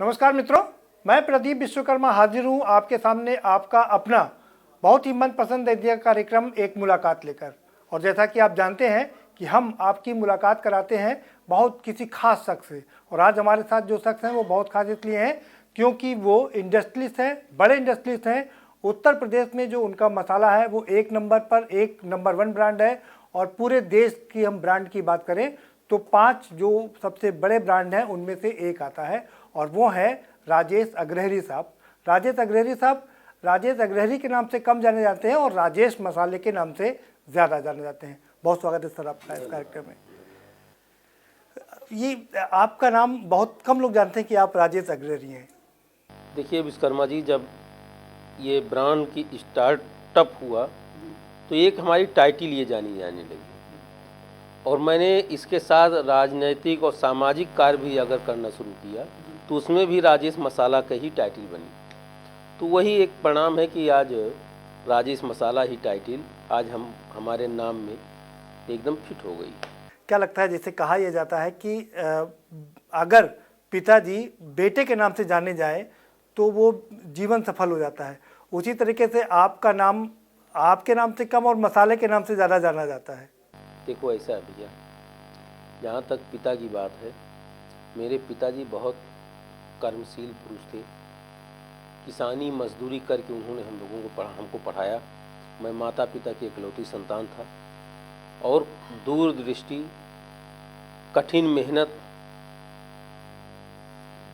नमस्कार मित्रों, मैं प्रदीप विश्वकर्मा हाजिर हूँ आपके सामने आपका अपना बहुत ही मनपसंद कार्यक्रम एक मुलाकात लेकर। और जैसा कि आप जानते हैं कि हम आपकी मुलाकात कराते हैं बहुत किसी खास शख्स से, और आज हमारे साथ जो शख्स हैं वो बहुत खास इसलिए हैं क्योंकि वो इंडस्ट्रियलिस्ट हैं, बड़े इंडस्ट्रियलिस्ट हैं। उत्तर प्रदेश में जो उनका मसाला है वो एक नंबर 1 ब्रांड है। और पूरे देश की हम ब्रांड की बात करें तो 5 जो सबसे बड़े ब्रांड हैं उनमें से एक आता है, और वो है राजेश अग्रहरी साहब। राजेश अग्रहरी के नाम से कम जाने जाते हैं और राजेश मसाले के नाम से ज़्यादा जाने जाते हैं। बहुत स्वागत है सर आपका इस कार्यक्रम में। ये आपका नाम बहुत कम लोग जानते हैं कि आप राजेश अग्रहरी हैं। देखिए विश्वकर्मा जी, जब ये ब्रांड की स्टार्टअप हुआ तो एक हमारी टाइटल ये जानी जाने लगी, और मैंने इसके साथ राजनीतिक और सामाजिक कार्य भी अगर करना शुरू किया तो उसमें भी राजेश मसाला का ही टाइटल बनी। तो वही एक परिणाम है कि आज राजेश मसाला ही टाइटल आज हमारे नाम में एकदम फिट हो गई। क्या लगता है, जैसे कहा यह जाता है कि अगर पिताजी बेटे के नाम से जाने जाए तो वो जीवन सफल हो जाता है, उसी तरीके से आपका नाम आपके नाम से कम और मसाले के नाम से ज़्यादा जाना जाता है। देखो ऐसा है भैया, जहाँ तक पिता की बात है, मेरे पिताजी बहुत कर्मशील पुरुष थे। किसानी मजदूरी करके उन्होंने हम लोगों को हमको पढ़ाया। मैं माता पिता की इकलौती संतान था, और दूरदृष्टि, कठिन मेहनत,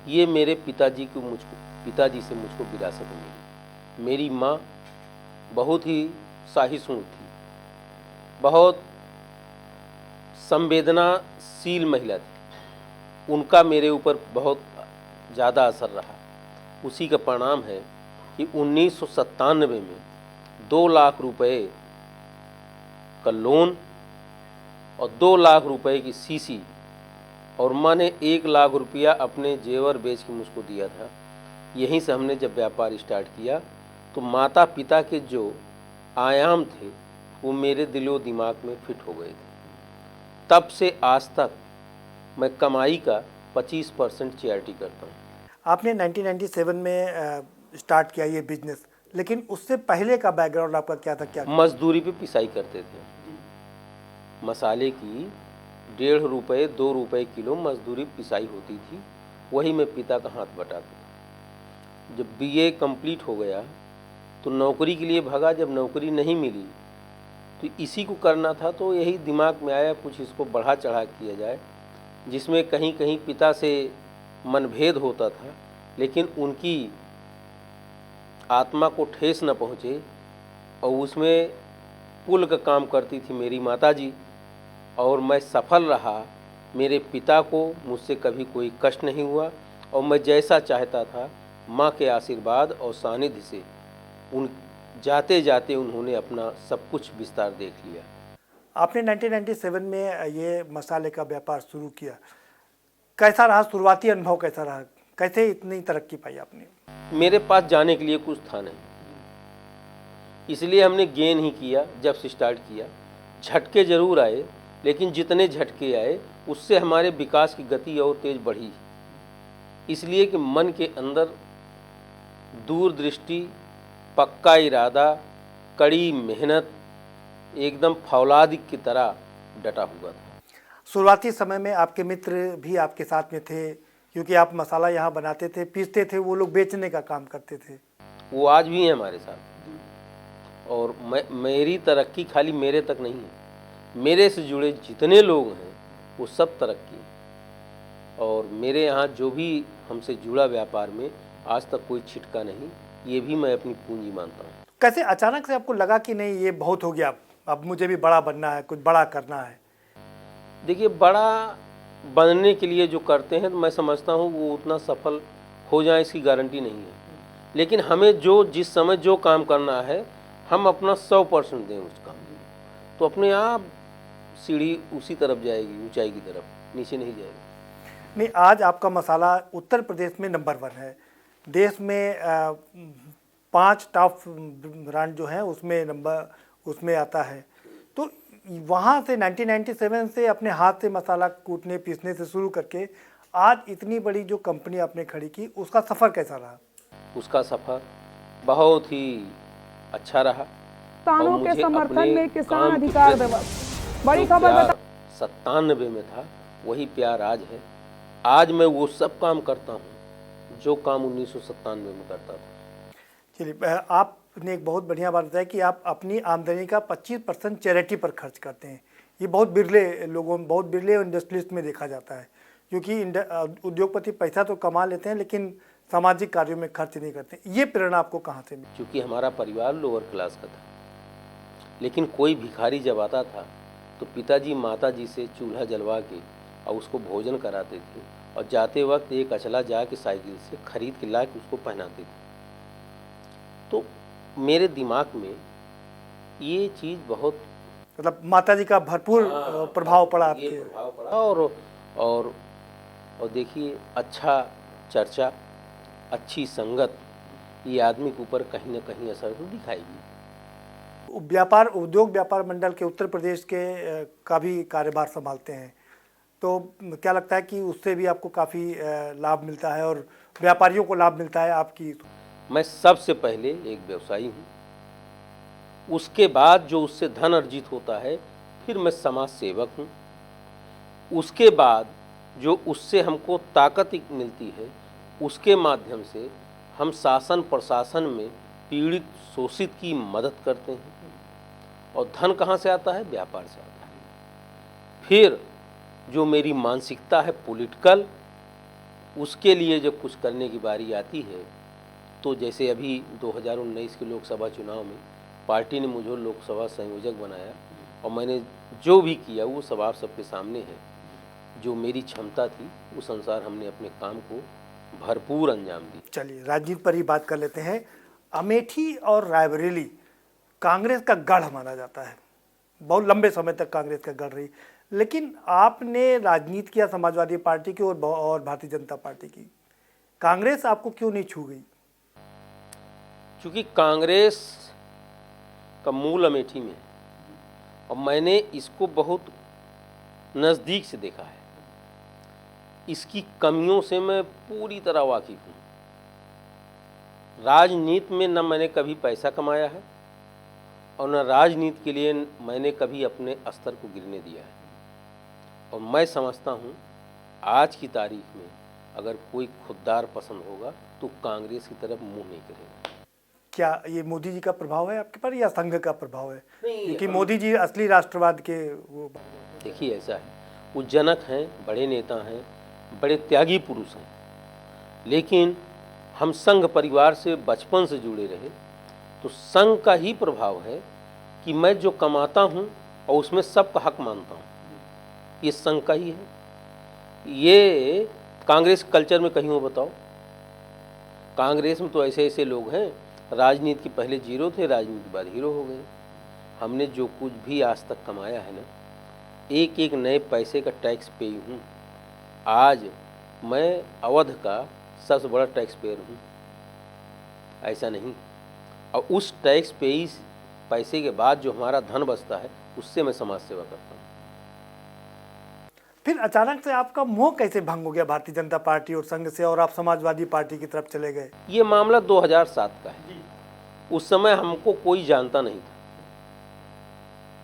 ये मेरे पिताजी से मुझको विरासत में मिली। मेरी माँ बहुत ही सहिष्णु थी, बहुत संवेदनाशील महिला थी। उनका मेरे ऊपर बहुत ज़्यादा असर रहा। उसी का परिणाम है कि 1997 में 2 लाख रुपए का लोन और 2 लाख रुपए की सीसी, और मैंने 1 लाख रुपया अपने जेवर बेच के मुझको दिया था। यहीं से हमने जब व्यापार स्टार्ट किया तो माता पिता के जो आयाम थे वो मेरे दिलो दिमाग में फिट हो गए थे। तब से आज तक मैं कमाई का 25% चैरिटी करता हूँ। आपने 1997 में स्टार्ट किया ये बिजनेस, लेकिन उससे पहले का बैकग्राउंड आपका क्या था? क्या मजदूरी पे पिसाई करते थे। मसाले की 1.5 रुपये 2 रुपये किलो मजदूरी पिसाई होती थी, वही मैं पिता का हाथ बटाता था। जब बीए कंप्लीट हो गया तो नौकरी के लिए भागा। जब नौकरी नहीं मिली तो इसी को करना था, तो यही दिमाग में आया कुछ इसको बढ़ा चढ़ा किया जाए, जिसमें कहीं कहीं पिता से मनभेद होता था, लेकिन उनकी आत्मा को ठेस न पहुँचे, और उसमें पुल का काम करती थी मेरी माताजी, और मैं सफल रहा। मेरे पिता को मुझसे कभी कोई कष्ट नहीं हुआ, और मैं जैसा चाहता था माँ के आशीर्वाद और सानिध्य से उन जाते जाते उन्होंने अपना सब कुछ विस्तार देख लिया। आपने 1997 में ये मसाले का व्यापार शुरू किया, कैसा रहा? शुरुआती अनुभव कैसा रहा? कैसे इतनी तरक्की पाई आपने? मेरे पास जाने के लिए कुछ था नहीं, इसलिए हमने गेन ही किया। जब से स्टार्ट किया झटके ज़रूर आए, लेकिन जितने झटके आए उससे हमारे विकास की गति और तेज बढ़ी, इसलिए कि मन के अंदर दूरदृष्टि, पक्का इरादा, कड़ी मेहनत, एकदम फौलाद की तरह डटा हुआ था। शुरुआती समय में आपके मित्र भी आपके साथ में थे, क्योंकि आप मसाला यहाँ बनाते थे, पीसते थे, वो लोग बेचने का काम करते थे। वो आज भी हैं हमारे साथ, और मेरी तरक्की खाली मेरे तक नहीं है, मेरे से जुड़े जितने लोग हैं वो सब तरक्की। और मेरे यहाँ जो भी हमसे जुड़ा व्यापार में आज तक कोई छिटका नहीं, ये भी मैं अपनी पूंजी मानता हूँ। कैसे अचानक से आपको लगा कि नहीं ये बहुत हो गया, अब मुझे भी बड़ा बनना है, कुछ बड़ा करना है? देखिए, बड़ा बनने के लिए जो करते हैं तो मैं समझता हूँ वो उतना सफल हो जाए इसकी गारंटी नहीं है, लेकिन हमें जिस समय जो काम करना है हम अपना 100% दें उस काम में, तो अपने आप सीढ़ी उसी तरफ जाएगी, ऊंचाई की तरफ, नीचे नहीं जाएगी। नहीं, आज आपका मसाला उत्तर प्रदेश में नंबर 1 है। देश में 5 टॉप ब्रांड जो हैं उसमें आता है। तो वहाँ से 1997 से अपने हाथ से मसाला कूटने पीसने से शुरू करके आज इतनी बड़ी जो कंपनी आपने खड़ी की, उसका सफ़र कैसा रहा? उसका सफ़र बहुत ही अच्छा रहा और किसानों के मुझे समर्थन अपने में किसान काम के अधिकार प्रति दिवस, बड़ी जो खबर प्यार बता। 97 में था वही प्यार आज है। आज मैं वो सब काम करता हूँ जो काम 1997 में करता था। चलिए, आपने एक बहुत बढ़िया बात बताया कि आप अपनी आमदनी का 25% चैरिटी पर खर्च करते हैं। ये बहुत बिरले लोगों में, बहुत बिरले इंडस्ट्रियलिस्ट में देखा जाता है, क्योंकि उद्योगपति पैसा तो कमा लेते हैं लेकिन सामाजिक कार्यों में खर्च नहीं करते। ये प्रेरणा आपको कहाँ से मिली? क्योंकि हमारा परिवार लोअर क्लास का था, लेकिन कोई भिखारी जब आता था तो पिताजी माताजी से चूल्हा जलवा के और उसको भोजन कराते थे और जाते वक्त एक अचला जाके साइकिल से खरीद के ला के उसको पहनाते थे। तो मेरे दिमाग में ये चीज़ बहुत मतलब माताजी का भरपूर प्रभाव पड़ा ये आपके। प्रभाव पड़ा और और देखिए, अच्छा चर्चा, अच्छी संगत ये आदमी के ऊपर कहीं ना कहीं असर तो दिखाएगी। व्यापार उद्योग व्यापार मंडल के उत्तर प्रदेश के का भी कार्यभार संभालते हैं, तो क्या लगता है कि उससे भी आपको काफ़ी लाभ मिलता है और व्यापारियों को लाभ मिलता है आपकी? मैं सबसे पहले एक व्यवसायी हूँ, उसके बाद जो उससे धन अर्जित होता है फिर मैं समाज सेवक हूँ, उसके बाद जो उससे हमको ताकत मिलती है उसके माध्यम से हम शासन प्रशासन में पीड़ित शोषित की मदद करते हैं। और धन कहाँ से आता है? व्यापार से आता है। फिर जो मेरी मानसिकता है पॉलिटिकल, उसके लिए जब कुछ करने की बारी आती है तो जैसे अभी 2019 के लोकसभा चुनाव में पार्टी ने मुझे लोकसभा संयोजक बनाया और मैंने जो भी किया वो सब आप सबके सामने है। जो मेरी क्षमता थी उस अनुसार हमने अपने काम को भरपूर अंजाम दी। चलिए, राजनीति पर ही बात कर लेते हैं। अमेठी और रायबरेली कांग्रेस का गढ़ माना जाता है, बहुत लंबे समय तक कांग्रेस का गढ़ रही, लेकिन आपने राजनीति किया समाजवादी पार्टी की और भारतीय जनता पार्टी की। कांग्रेस आपको क्यों नहीं छू गई? क्योंकि कांग्रेस का मूल अमेठी में है और मैंने इसको बहुत नज़दीक से देखा है। इसकी कमियों से मैं पूरी तरह वाकिफ हूँ। राजनीति में न मैंने कभी पैसा कमाया है और न राजनीति के लिए मैंने कभी अपने स्तर को गिरने दिया है। और मैं समझता हूँ आज की तारीख में अगर कोई खुददार पसंद होगा तो कांग्रेस की तरफ मुंह नहीं करेगा। क्या ये मोदी जी का प्रभाव है आपके पर या संघ का प्रभाव है? नहीं, क्योंकि मोदी जी असली राष्ट्रवाद के वो। देखिए, ऐसा है, वो जनक हैं, बड़े नेता हैं, बड़े त्यागी पुरुष हैं, लेकिन हम संघ परिवार से बचपन से जुड़े रहे तो संघ का ही प्रभाव है कि मैं जो कमाता हूँ और उसमें सबका हक मानता हूँ, ये संघ का ही है। ये कांग्रेस कल्चर में कहीं हो बताओ? कांग्रेस में तो ऐसे ऐसे लोग हैं, राजनीति के पहले जीरो थे, राजनीति के बाद हीरो हो गए। हमने जो कुछ भी आज तक कमाया है ना, एक एक नए पैसे का टैक्स पेय हूँ। आज मैं अवध का सबसे बड़ा टैक्स पेयर हूँ, ऐसा नहीं। और उस टैक्स पेय पैसे के बाद जो हमारा धन बचता है उससे मैं समाज सेवा करता हूँ। फिर अचानक से आपका मोह कैसे भंग हो गया भारतीय जनता पार्टी और संघ से और आप समाजवादी पार्टी की तरफ चले गए? ये मामला 2007 का है। उस समय हमको कोई जानता नहीं था,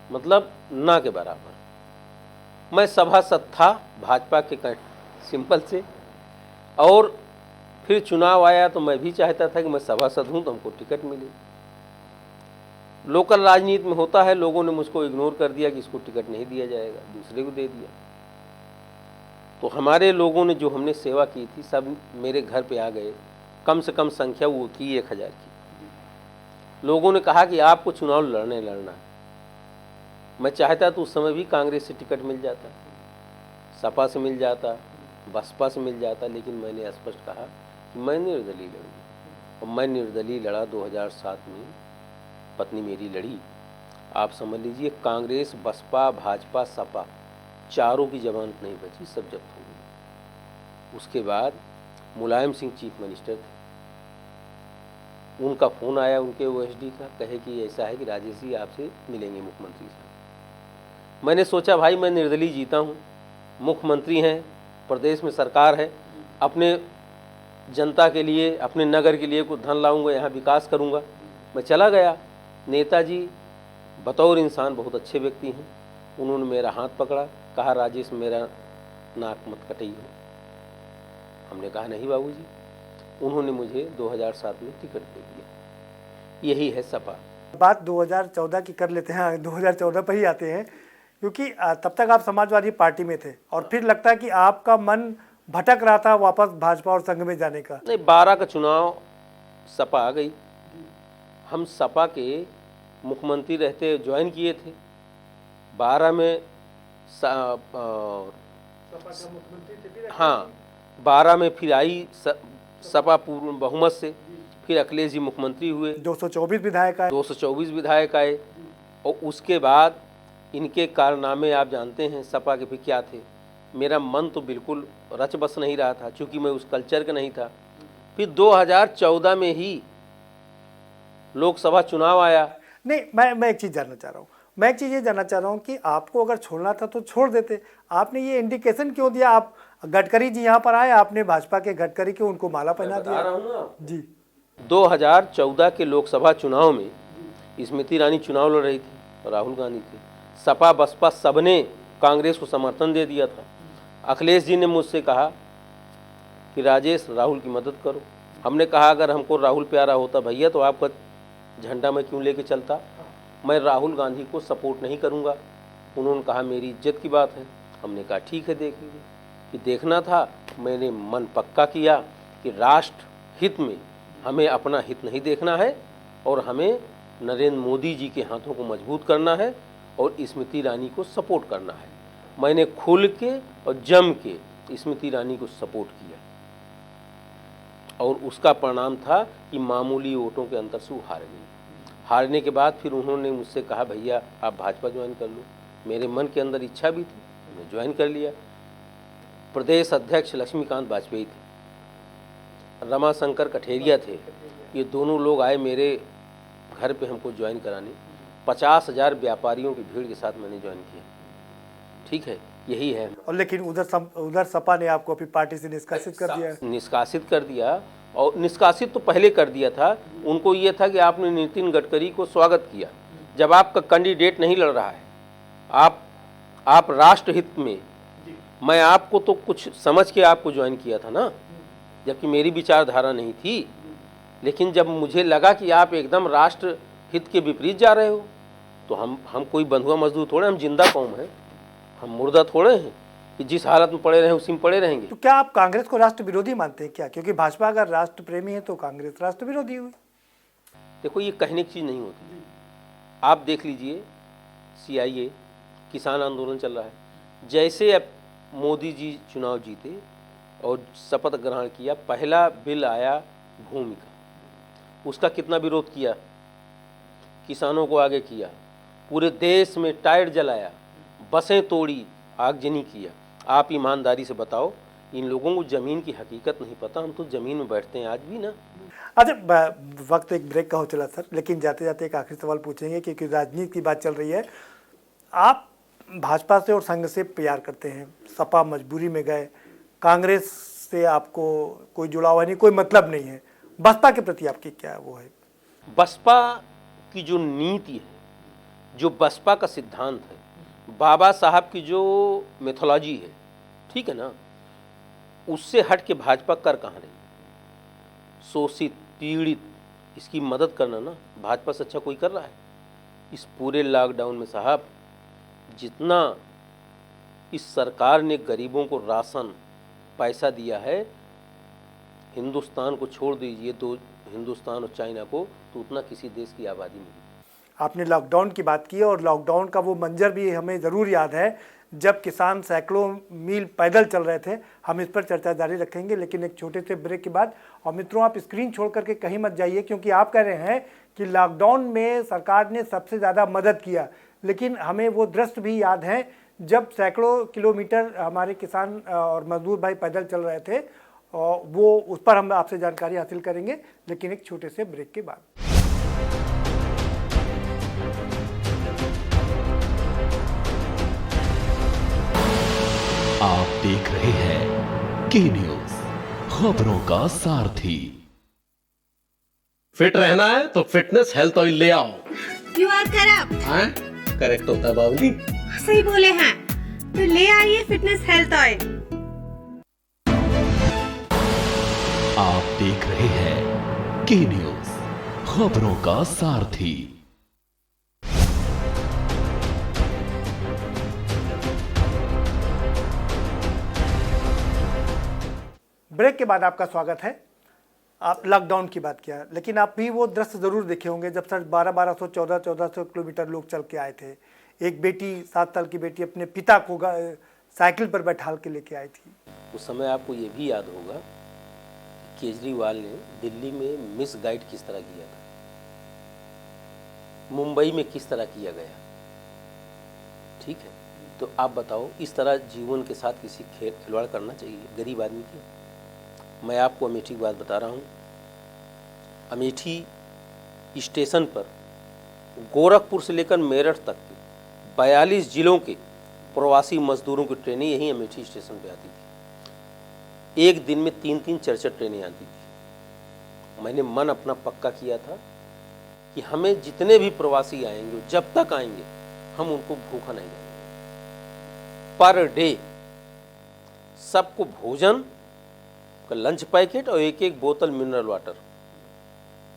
मतलब ना के बराबर। मैं सभासद था भाजपा के सिंपल से, और फिर चुनाव आया तो मैं भी चाहता था कि मैं सभासद हूँ तो हमको टिकट मिले। लोकल राजनीति में होता है, लोगों ने मुझको इग्नोर कर दिया कि इसको टिकट नहीं दिया जाएगा, दूसरे को दे दिया। तो हमारे लोगों ने जो हमने सेवा की थी सब मेरे घर पे आ गए। कम से कम संख्या वो थी 1000 की। लोगों ने कहा कि आपको चुनाव लड़ना है। मैं चाहता तो उस समय भी कांग्रेस से टिकट मिल जाता, सपा से मिल जाता, बसपा से मिल जाता, लेकिन मैंने स्पष्ट कहा कि मैं निर्दलीय लड़ूंगा। और मैं निर्दलीय लड़ा। 2007 में पत्नी मेरी लड़ी। आप समझ लीजिए, कांग्रेस, बसपा, भाजपा, सपा चारों की जमानत नहीं बची, सब जब्त हो गई। उसके बाद मुलायम सिंह चीफ मिनिस्टर थे, उनका फ़ोन आया उनके ओएसडी का, कहे कि ऐसा है कि राजेश जी आपसे मिलेंगे मुख्यमंत्री साहब। मैंने सोचा भाई मैं निर्दलीय जीता हूँ, मुख्यमंत्री हैं, प्रदेश में सरकार है, अपने जनता के लिए, अपने नगर के लिए कुछ धन लाऊंगा, यहाँ विकास करूँगा। मैं चला गया। नेताजी बतौर इंसान बहुत अच्छे व्यक्ति हैं। उन्होंने मेरा हाथ पकड़ा, कहा राजेश मेरा नाक मत कटिए। हमने कहा नहीं बाबूजी। उन्होंने मुझे 2007 में टिकट दे दिया। यही है सपा। बात 2014 की कर लेते हैं, 2014 पर ही आते हैं, क्योंकि तब तक आप समाजवादी पार्टी में थे और फिर लगता है कि आपका मन भटक रहा था वापस भाजपा और संघ में जाने का। नहीं, 12 का चुनाव सपा आ गई। हम सपा के मुख्यमंत्री रहते ज्वाइन किए थे। 12 में हाँ 12 में फिर आई सपा पूर्ण बहुमत से, फिर अखिलेश जी मुख्यमंत्री हुए। 224 विधायक आए। 224 विधायक आए और उसके बाद इनके कारनामे आप जानते हैं सपा के भी क्या थे। मेरा मन तो बिल्कुल रच बस नहीं रहा था, क्योंकि मैं उस कल्चर का नहीं था। फिर 2014 में ही लोकसभा चुनाव आया। नहीं, मैं एक चीज़ जानना चाह रहा हूँ। मैं एक चीज़ ये जानना चाह रहा हूँ कि आपको अगर छोड़ना था तो छोड़ देते। आपने ये इंडिकेशन क्यों दिया? आप गडकरी जी यहाँ पर आए, आपने भाजपा के गडकरी के उनको माला पहना दिया। रहा हूँ ना जी। 2014 के लोकसभा चुनाव में स्मृति ईरानी चुनाव लड़ रही थी, राहुल गांधी थे। सपा बसपा सबने कांग्रेस को समर्थन दे दिया था। अखिलेश जी ने मुझसे कहा कि राजेश राहुल की मदद करो। हमने कहा अगर हमको राहुल प्यारा होता भैया तो आपका झंडा मैं क्यों लेके चलता, मैं राहुल गांधी को सपोर्ट नहीं करूंगा। उन्होंने कहा मेरी इज्जत की बात है। हमने कहा ठीक है देख लीजिए। कि देखना था, मैंने मन पक्का किया कि राष्ट्र हित में हमें अपना हित नहीं देखना है और हमें नरेंद्र मोदी जी के हाथों को मजबूत करना है और स्मृति ईरानी को सपोर्ट करना है। मैंने खुल के और जम के स्मृति ईरानी को सपोर्ट किया और उसका परिणाम था कि मामूली वोटों के अंतर से वो हार गई। हारने के बाद फिर उन्होंने मुझसे कहा भैया आप भाजपा ज्वाइन कर लो। मेरे मन के अंदर इच्छा भी थी, मैंने ज्वाइन कर लिया। प्रदेश अध्यक्ष लक्ष्मीकांत वाजपेयी थे, रमाशंकर कठेरिया थे। ये दोनों लोग आए मेरे घर पे हमको ज्वाइन कराने। 50,000 व्यापारियों की भीड़ के साथ मैंने ज्वाइन किया। ठीक है, यही है। और लेकिन उधर सपा ने आपको अपनी पार्टी से निष्कासित कर दिया। निष्कासित कर दिया, और निष्कासित तो पहले कर दिया था। उनको ये था कि आपने नितिन गडकरी को स्वागत किया। जब आपका कैंडिडेट नहीं लड़ रहा है, आप राष्ट्र हित में, मैं आपको तो कुछ समझ के आपको ज्वाइन किया था ना, जबकि मेरी विचारधारा नहीं थी। लेकिन जब मुझे लगा कि आप एकदम राष्ट्र हित के विपरीत जा रहे हो, तो हम कोई बंधुआ मजदूर थोड़े, हम जिंदा कौम है, हम मुर्दा थोड़े हैं कि जिस हालत में पड़े रहे उसी में पड़े रहेंगे। तो क्या आप कांग्रेस को राष्ट्र विरोधी मानते हैं क्या? क्योंकि भाजपा अगर राष्ट्र प्रेमी है तो कांग्रेस राष्ट्र विरोधी हुई। देखो, ये कहने की चीज़ नहीं होती। आप देख लीजिए, CIA किसान आंदोलन चल रहा है। जैसे अब मोदी जी चुनाव जीते और शपथ ग्रहण किया, पहला बिल आया भूमि का, उसका कितना विरोध किया, किसानों को आगे किया, पूरे देश में टायर जलाया, बसें तोड़ी, आगजनी किया। आप ईमानदारी से बताओ, इन लोगों को ज़मीन की हकीकत नहीं पता। हम तो ज़मीन में बैठते हैं आज भी ना। अच्छा, वक्त एक ब्रेक का हो चला सर, लेकिन जाते जाते एक आखिरी सवाल पूछेंगे क्योंकि राजनीति की बात चल रही है। आप भाजपा से और संघ से प्यार करते हैं, सपा मजबूरी में गए, कांग्रेस से आपको कोई जुड़ाव नहीं, कोई मतलब नहीं है। बसपा के प्रति आपकी क्या वो है? बसपा की जो नीति है, जो बसपा का सिद्धांत है, बाबा साहब की जो मेथोलॉजी है, ठीक है ना, उससे हट के भाजपा कर कहाँ रही? शोषित पीड़ित, इसकी मदद करना ना भाजपा से अच्छा कोई कर रहा है? इस पूरे लॉकडाउन में साहब, जितना इस सरकार ने गरीबों को राशन पैसा दिया है, हिंदुस्तान को छोड़ दीजिए तो हिंदुस्तान और चाइना को, तो उतना किसी देश की आबादी नहीं। आपने लॉकडाउन की बात की और लॉकडाउन का वो मंजर भी हमें ज़रूर याद है जब किसान सैकड़ों मील पैदल चल रहे थे। हम इस पर चर्चा जारी रखेंगे, लेकिन एक छोटे से ब्रेक के बाद। और मित्रों, आप स्क्रीन छोड़ करके कहीं मत जाइए, क्योंकि आप कह रहे हैं कि लॉकडाउन में सरकार ने सबसे ज़्यादा मदद किया, लेकिन हमें वो दृश्य भी याद है जब सैकड़ों किलोमीटर हमारे किसान और मजदूर भाई पैदल चल रहे थे। और वो उस पर हम आपसे जानकारी हासिल करेंगे, लेकिन एक छोटे से ब्रेक के बाद। आप देख रहे हैं की न्यूज, खबरों का सारथी। फिट रहना है तो फिटनेस हेल्थ ऑयल ले आओ। You are corrupt. हैं? करेक्ट होता है बाबूली। सही बोले हैं, तो ले आइए फिटनेस हेल्थ ऑयल। आप देख रहे हैं की न्यूज, खबरों का सारथी। ब्रेक के बाद आपका स्वागत है। आप लॉकडाउन की बात किया, लेकिन आप भी वो दृश्य ज़रूर देखे होंगे जब सर 1200 1400 किलोमीटर लोग चल के आए थे। एक बेटी 7 साल की बेटी अपने पिता को साइकिल पर बैठाल के लेके आई थी। उस समय आपको ये भी याद होगा कि केजरीवाल ने दिल्ली में मिस गाइड किस तरह किया था, मुंबई में किस तरह किया गया। ठीक है, तो आप बताओ, इस तरह जीवन के साथ किसी खिलवाड़ करना चाहिए गरीब आदमी की? मैं आपको अमेठी की बात बता रहा हूँ। अमेठी स्टेशन पर गोरखपुर से लेकर मेरठ तक के 42 जिलों के प्रवासी मजदूरों की ट्रेनें यहीं अमेठी स्टेशन पे आती थी। एक दिन में 3-3 4-4 ट्रेनें आती थी। मैंने मन अपना पक्का किया था कि हमें जितने भी प्रवासी आएंगे, जब तक आएंगे, हम उनको भूखा नहीं जाएंगे। पर डे सबको भोजन का लंच पैकेट और एक एक बोतल मिनरल वाटर।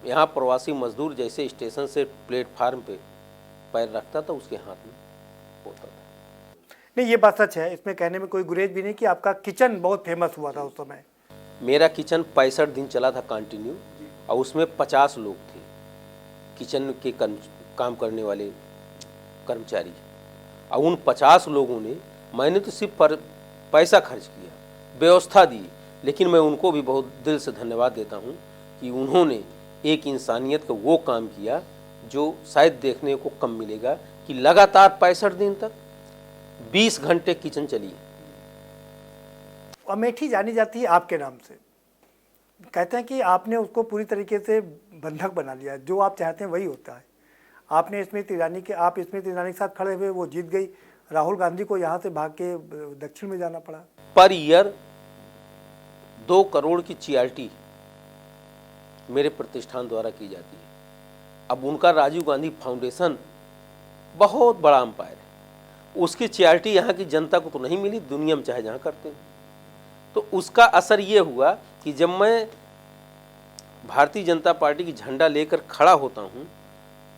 यहाँ प्रवासी मजदूर जैसे स्टेशन से प्लेटफार्म पे पैर रखता था, उसके हाथ में होता था। नहीं, ये बात सच है, इसमें कहने में कोई गुरेज भी नहीं कि आपका किचन बहुत फेमस हुआ था उस समय। मेरा किचन 65 दिन चला था कंटिन्यू, और उसमें 50 लोग थे किचन के काम करने वाले कर्मचारी। और उन 50 लोगों ने, मैंने तो सिर्फ पैसा खर्च किया, व्यवस्था दी, लेकिन मैं उनको भी बहुत दिल से धन्यवाद देता हूँ कि उन्होंने एक इंसानियत का वो काम किया जो शायद देखने को कम मिलेगा, कि लगातार 65 दिन तक 20 घंटे किचन चली है। अमेठी जानी जाती है आपके नाम से। कहते हैं कि आपने उसको पूरी तरीके से बंधक बना लिया, जो आप चाहते हैं वही होता है। आप स्मृति ईरानी के साथ खड़े हुए, वो जीत गई। राहुल गांधी को यहाँ से भाग के दक्षिण में जाना पड़ा। पर ईयर 2 करोड़ की चैरिटी मेरे प्रतिष्ठान द्वारा की जाती है। अब उनका राजीव गांधी फाउंडेशन बहुत बड़ा अंपायर है, उसकी चैरिटी यहाँ की जनता को तो नहीं मिली, दुनिया में चाहे जहाँ करते हैं। तो उसका असर ये हुआ कि जब मैं भारतीय जनता पार्टी की झंडा लेकर खड़ा होता हूँ,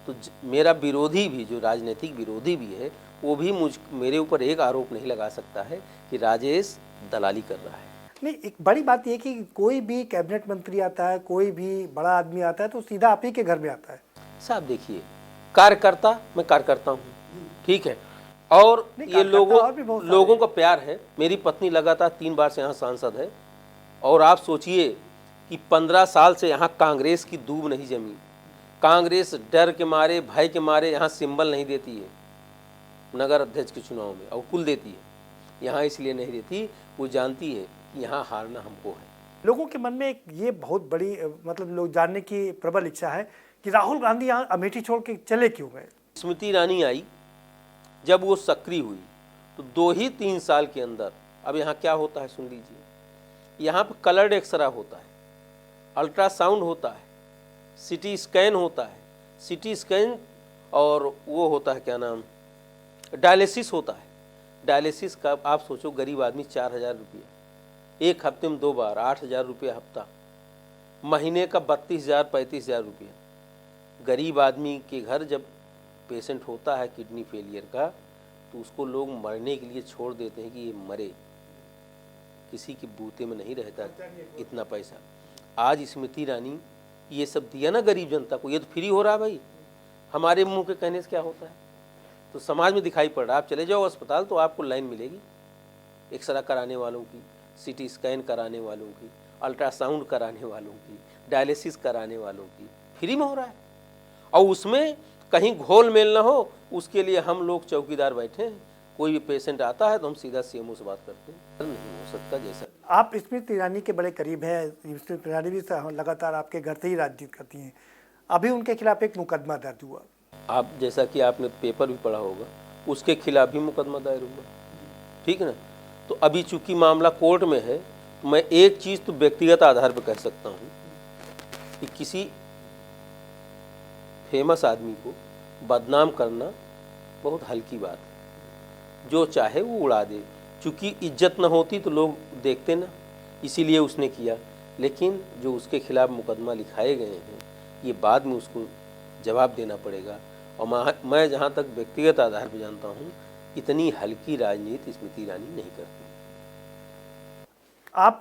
तो मेरा विरोधी भी, जो राजनीतिक विरोधी भी है, वो भी मेरे ऊपर एक आरोप नहीं लगा सकता है कि राजेश दलाली कर रहा है। नहीं, एक बड़ी बात यह कि कोई भी कैबिनेट मंत्री आता है, कोई भी बड़ा आदमी आता है, तो सीधा आप ही के घर में आता है। साहब देखिए, कार्यकर्ता, मैं कार्यकर्ता हूँ, ठीक है, और ये लोगों का प्यार है। मेरी पत्नी लगातार 3 बार से यहाँ सांसद है, और आप सोचिए कि 15 साल से यहाँ कांग्रेस की दूब नहीं जमी। कांग्रेस डर के मारे, भय के मारे यहाँ सिंबल नहीं देती है नगर अध्यक्ष के चुनाव में, और कुल देती है। यहाँ इसलिए नहीं देती, वो जानती है कि यहाँ हारना हमको है। लोगों के मन में एक ये बहुत बड़ी मतलब लोग जानने की प्रबल इच्छा है कि राहुल गांधी यहाँ अमेठी छोड़ के चले क्यों गए। स्मृति ईरानी आई, जब वो सक्रिय हुई तो 2 ही 3 साल के अंदर, अब यहाँ क्या होता है सुन लीजिए, यहाँ पर कलर्ड एक्सरे होता है, अल्ट्रासाउंड होता है, सिटी स्कैन होता है, सिटी स्कैन, और वो होता है क्या नाम, डायलिसिस होता है। डायलिसिस का आप सोचो, गरीब आदमी 4000 रुपया, एक हफ्ते में 2 बार 8000 रुपया हफ्ता, महीने का 32,000 35,000 रुपया। गरीब आदमी के घर जब पेशेंट होता है किडनी फेलियर का, तो उसको लोग मरने के लिए छोड़ देते हैं कि ये मरे, किसी के बूते में नहीं रहता इतना पैसा। आज स्मृति ईरानी ये सब दिया ना गरीब जनता को, ये तो फ्री हो रहा है भाई। हमारे मुंह के कहने से क्या होता है, तो समाज में दिखाई पड़ रहा है। आप चले जाओ अस्पताल तो आपको लाइन मिलेगी, एक्सरे कराने वालों की, सिटी स्कैन कराने वालों की, अल्ट्रासाउंड कराने वालों की, डायलिसिस कराने वालों की, फ्री में हो रहा है। और उसमें कहीं घोल मेल ना हो, उसके लिए हम लोग चौकीदार बैठे हैं। कोई भी पेशेंट आता है तो हम सीधा सीएमओ से बात करते हैं। नहीं हो सकता जैसा। आप स्मृति ईरानी के बड़े करीब हैं, स्मृति ईरानी भी लगातार आपके घर से ही राजनीति करती हैं। अभी उनके खिलाफ एक मुकदमा दर्ज हुआ, आप जैसा कि आपने पेपर भी पढ़ा होगा, उसके खिलाफ भी मुकदमा दायर हुआ, ठीक है ना। तो अभी चूंकि मामला कोर्ट में है, मैं एक चीज़ तो व्यक्तिगत आधार पर कह सकता हूँ कि किसी फेमस आदमी को बदनाम करना बहुत हल्की बात है। जो चाहे वो उड़ा दे, चूँकि इज्जत न होती तो लोग देखते ना, इसीलिए उसने किया। लेकिन जो उसके खिलाफ मुकदमा लिखाए गए हैं, ये बाद में उसको जवाब देना पड़ेगा। और मैं जहाँ तक व्यक्तिगत आधार पर जानता हूँ, इतनी हल्की राजनीति स्मृति ईरानी नहीं करती। आप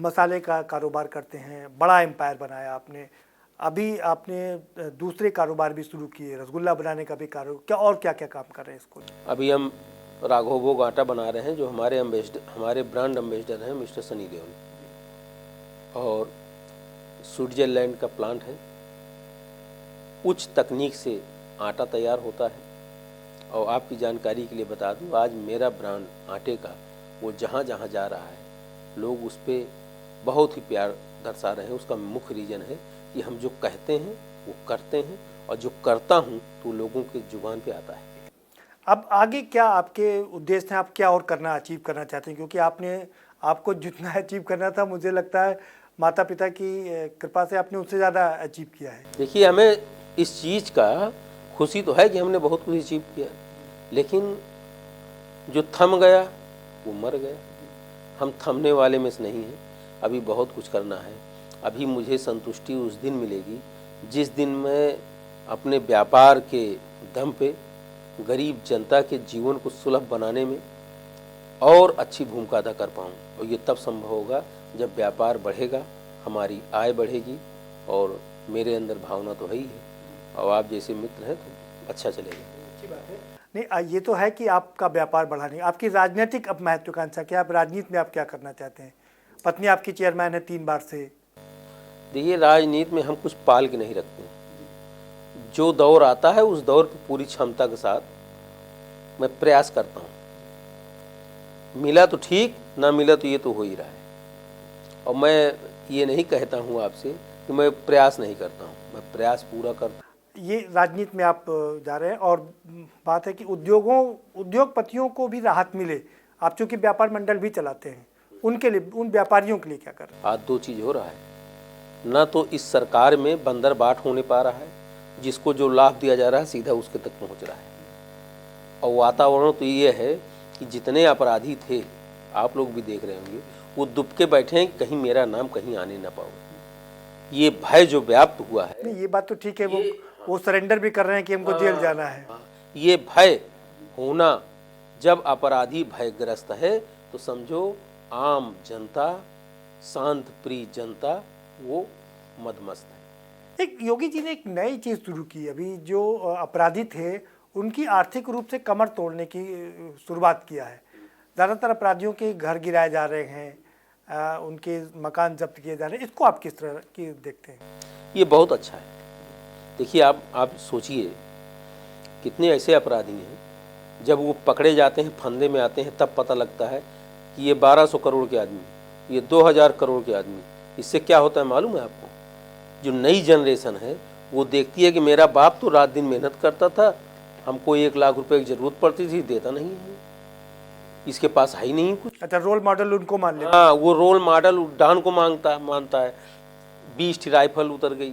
मसाले का कारोबार करते हैं, बड़ा एम्पायर बनाया आपने, अभी आपने दूसरे कारोबार भी शुरू किए, रसगुल्ला बनाने का भी कारोबार, क्या और क्या क्या काम कर रहे हैं इसको? अभी हम राघवभोग आटा बना रहे हैं, जो हमारे ब्रांड एम्बेसडर हैं मिस्टर सनी देओल, और स्विट्जरलैंड का प्लांट है। उच्च तकनीक से आटा तैयार होता है। और आपकी जानकारी के लिए बता दूं, आज मेरा ब्रांड आटे का वो जहाँ जहाँ जा रहा है, लोग उस पर बहुत ही प्यार दर्शा रहे हैं। उसका मुख्य रीज़न है कि हम जो कहते हैं वो करते हैं, और जो करता हूँ तो लोगों के जुबान पे आता है। अब आगे क्या आपके उद्देश्य हैं? आप क्या और करना अचीव करना चाहते हैं? क्योंकि आपको जितना अचीव करना था, मुझे लगता है माता पिता की कृपा से आपने उससे ज़्यादा अचीव किया है। देखिए, हमें इस चीज़ का खुशी तो है कि हमने बहुत कुछ अचीव किया, लेकिन जो थम गया वो मर गया। हम थमने वाले में से नहीं हैं, अभी बहुत कुछ करना है। अभी मुझे संतुष्टि उस दिन मिलेगी जिस दिन मैं अपने व्यापार के दम पे गरीब जनता के जीवन को सुलभ बनाने में और अच्छी भूमिका अदा कर पाऊँ। और ये तब संभव होगा जब व्यापार बढ़ेगा, हमारी आय बढ़ेगी, और मेरे अंदर भावना तो है ही है, और आप जैसे मित्र हैं तो अच्छा चलेगा। नहीं, ये तो है कि आपका व्यापार बढ़ाने, आपकी राजनीतिक अब महत्वाकांक्षा क्या? आप राजनीति में आप क्या करना चाहते हैं? पत्नी आपकी चेयरमैन है 3 बार से। देखिए, राजनीति में हम कुछ पाल के नहीं रखते। जो दौर आता है उस दौर पर पूरी क्षमता के साथ मैं प्रयास करता हूँ। मिला तो ठीक, ना मिला तो ये तो हो ही रहा है। और मैं ये नहीं कहता हूँ आपसे कि मैं प्रयास नहीं करता हूँ, मैं प्रयास पूरा करता हूँ। ये राजनीति में आप जा रहे हैं, और बात है कि उद्योगपतियों को भी राहत मिले। आप चूँकि व्यापार मंडल भी चलाते हैं, उनके लिए, उन व्यापारियों के लिए क्या कर रहे हैं? आज दो चीज़ हो रहा है, ना तो इस सरकार में बंदर बाट होने पा रहा है, जिसको जो लाभ दिया जा रहा है सीधा उसके तक पहुंच रहा है। और वातावरण तो ये है कि जितने अपराधी थे, आप लोग भी देख रहे होंगे, वो दुबके बैठे हैं कि कहीं मेरा नाम कहीं आने ना पाओ। ये भय जो व्याप्त हुआ है, नहीं, ये बात तो ठीक है, वो सरेंडर भी कर रहे हैं कि हमको जेल जाना है। ये भय होना, जब अपराधी भयग्रस्त है तो समझो आम जनता, शांत प्रिय जनता वो मदमस्त है। एक योगी जी ने एक नई चीज़ शुरू की, अभी जो अपराधी थे उनकी आर्थिक रूप से कमर तोड़ने की शुरुआत किया है। ज़्यादातर अपराधियों के घर गिराए जा रहे हैं, उनके मकान जब्त किए जा रहे हैं। इसको आप किस तरह की देखते हैं? ये बहुत अच्छा है। देखिए, आप सोचिए, कितने ऐसे अपराधी हैं, जब वो पकड़े जाते हैं, फंदे में आते हैं, तब पता लगता है कि ये 1200 करोड़ के आदमी, ये 2000 करोड़ के आदमी। इससे क्या होता है मालूम है आपको? जो नई जनरेशन है वो देखती है कि मेरा बाप तो रात दिन मेहनत करता था, हमको 1 लाख रुपए की जरूरत पड़ती थी, देता नहीं है, इसके पास है ही नहीं कुछ। अच्छा, रोल मॉडल उनको मान लेते? हाँ, वो रोल मॉडल डान को मानता है। 20 राइफल उतर गई,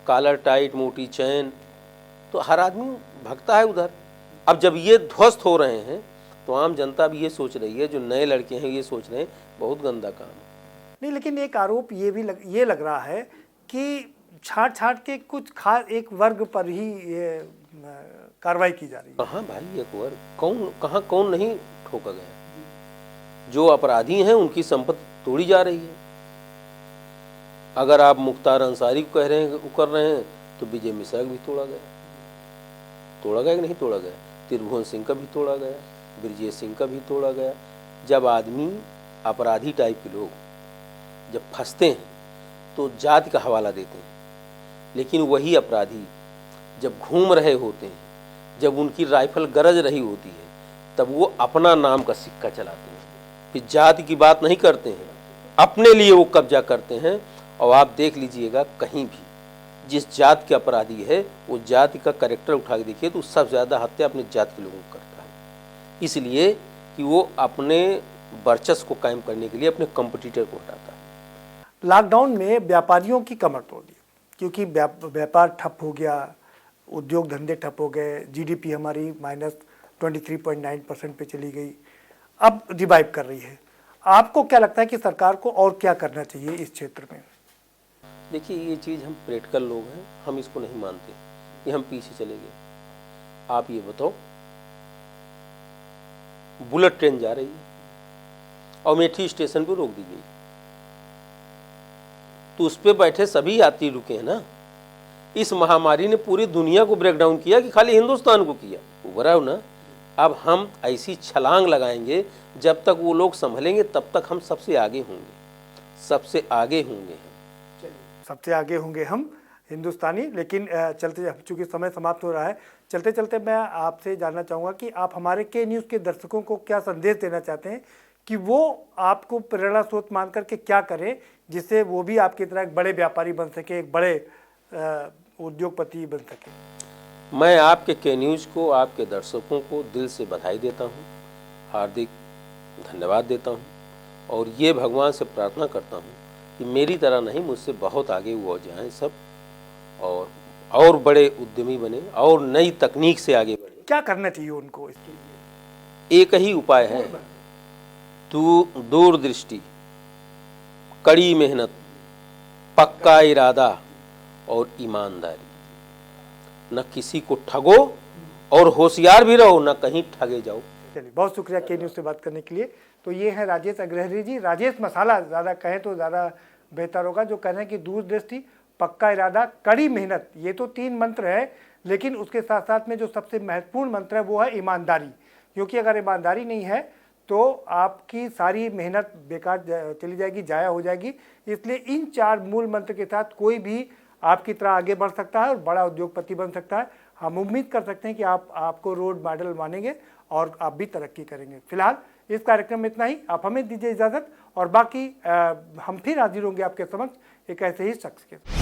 कॉलर टाइट, मोटी चैन, तो हर आदमी भगता है उधर। अब जब ये ध्वस्त हो रहे हैं तो आम जनता भी ये सोच रही है, जो नए लड़के हैं ये सोच रहे हैं बहुत गंदा काम है। नहीं, लेकिन एक आरोप ये भी लग रहा है कि छांट के कुछ खास एक वर्ग पर ही ये कार्रवाई की जा रही है। कहाँ भाई, एक वर्ग कौन नहीं ठोका गया? जो अपराधी हैं उनकी संपत्ति तोड़ी जा रही है। अगर आप मुख्तार अंसारी को कर रहे हैं तो विजय मिश्रा भी तोड़ा गया कि नहीं तोड़ा गया? त्रिभुवन सिंह का भी तोड़ा गया, ब्रजेश सिंह का भी तोड़ा गया। जब आदमी, अपराधी टाइप के लोग जब फंसते हैं तो जाति का हवाला देते हैं, लेकिन वही अपराधी जब घूम रहे होते हैं, जब उनकी राइफल गरज रही होती है, तब वो अपना नाम का सिक्का चलाते हैं, फिर जाति की बात नहीं करते हैं, अपने लिए वो कब्जा करते हैं। और आप देख लीजिएगा, कहीं भी जिस जात के अपराधी है वो जाति का कैरेक्टर उठा के देखिए तो सबसे ज़्यादा हत्या अपने जात के लोगों को करता है, इसलिए कि वो अपने वर्चस्व को कायम करने के लिए अपने कंपटीटर को हटाता है। लॉकडाउन में व्यापारियों की कमर तोड़ दी, क्योंकि व्यापार ठप हो गया, उद्योग धंधे ठप हो गए, जीडीपी हमारी -23.9% पे चली गई, अब रिवाइव कर रही है। आपको क्या लगता है कि सरकार को और क्या करना चाहिए इस क्षेत्र में? देखिए, ये चीज़ हम प्रैक्टिकल लोग हैं, हम इसको नहीं मानते कि हम पीछे चले गए। आप ये बताओ, बुलेट ट्रेन जा रही है और अमेठी स्टेशन पर रोक दी गई, तो उस पर बैठे सभी यात्री रुके हैं ना। इस महामारी ने पूरी दुनिया को ब्रेकडाउन किया कि खाली हिंदुस्तान को किया? उभरा हो ना। अब हम ऐसी छलांग लगाएंगे, जब तक वो लोग संभलेंगे तब तक हम सबसे आगे होंगे, सबसे आगे होंगे हम। सबसे आगे होंगे हम हिंदुस्तानी। लेकिन चलते, चूँकि समय समाप्त हो रहा है, चलते चलते मैं आपसे जानना चाहूँगा कि आप हमारे के न्यूज़ के दर्शकों को क्या संदेश देना चाहते हैं कि वो आपको प्रेरणा स्रोत मान करके क्या करें, जिससे वो भी आपकी तरह एक बड़े व्यापारी बन सके, एक बड़े उद्योगपति बन सके? मैं आपके के न्यूज़ को, आपके दर्शकों को दिल से बधाई देता हूँ, हार्दिक धन्यवाद देता हूँ, और ये भगवान से प्रार्थना करता हूँ कि मेरी तरह नहीं, मुझसे बहुत आगे वो जाएं सब, और बड़े उद्यमी बने और नई तकनीक से आगे बढ़े। क्या करना चाहिए उनको इसके लिए? एक ही उपाय है, दूरदृष्टि, कड़ी मेहनत, पक्का इरादा और ईमानदारी। न किसी को ठगो और होशियार भी रहो, न कहीं ठगे जाओ। चलिए, बहुत शुक्रिया के न्यूज़ से बात करने के लिए। तो ये है राजेश अग्रहरी जी, राजेश मसाला ज़्यादा कहें तो ज़्यादा बेहतर होगा, जो कह रहे हैं कि दूरदृष्टि, पक्का इरादा, कड़ी मेहनत, ये तो 3 मंत्र है, लेकिन उसके साथ साथ में जो सबसे महत्वपूर्ण मंत्र है वो है ईमानदारी। क्योंकि अगर ईमानदारी नहीं है तो आपकी सारी मेहनत बेकार चली जाएगी, जाया हो जाएगी। इसलिए इन 4 मूल मंत्र के साथ कोई भी आपकी तरह आगे बढ़ सकता है और बड़ा उद्योगपति बन सकता है। हम उम्मीद कर सकते हैं कि आपको रोल मॉडल मानेंगे और आप भी तरक्की करेंगे। फिलहाल इस कार्यक्रम में इतना ही। आप हमें दीजिए इजाज़त, और बाकी हम फिर हाजिर होंगे आपके समक्ष एक ऐसे ही शख्स के साथ।